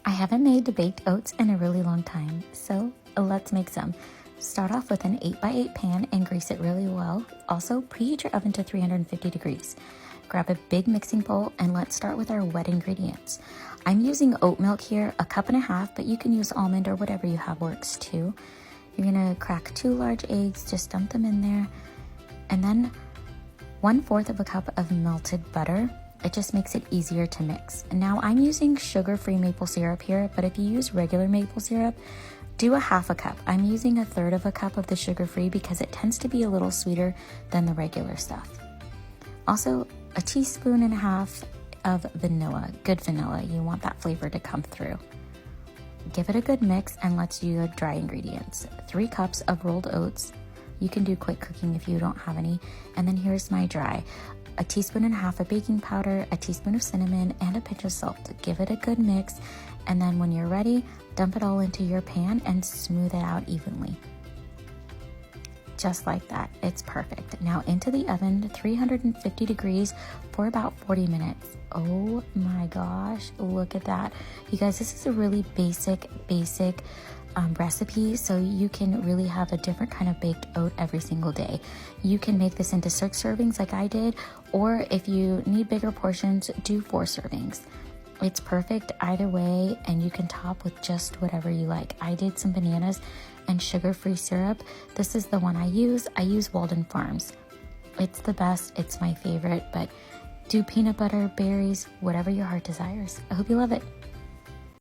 I haven't made the baked oats in a really long time, so let's make some. Start off with an 8x8 pan and grease it really well. Also, preheat your oven to 350 degrees. Grab a big mixing bowl and let's start with our wet ingredients. I'm using oat milk here, 1.5 cups, but you can use almond or whatever you have works too. You're gonna crack 2 large eggs, just dump them in there. And then 1/4 cup of melted butter. It just makes it easier to mix. And now I'm using sugar-free maple syrup here, but if you use regular maple syrup, do 1/2 cup. I'm using 1/3 cup of the sugar-free because it tends to be a little sweeter than the regular stuff. Also, 1.5 teaspoons of vanilla, good vanilla. You want that flavor to come through. Give it a good mix and let's do the dry ingredients. 3 cups of rolled oats. You can do quick cooking if you don't have any. And then here's my dry. 1.5 teaspoons of baking powder, 1 teaspoon of cinnamon, and a pinch of salt. Give it a good mix. And then when you're ready, dump it all into your pan and smooth it out evenly. Just like that, it's perfect. Now into the oven, 350 degrees for about 40 minutes. Oh my gosh, look at that. You guys, this is a really basic recipe, so you can really have a different kind of baked oat every single day. You can make this into 6 servings like I did, or if you need bigger portions, do 4 servings. It's perfect either way, and you can top with just whatever you like. I did some bananas and sugar-free syrup. This is the one I use. I use Walden Farms. It's the best. It's my favorite, but do peanut butter, berries, whatever your heart desires. I hope you love it.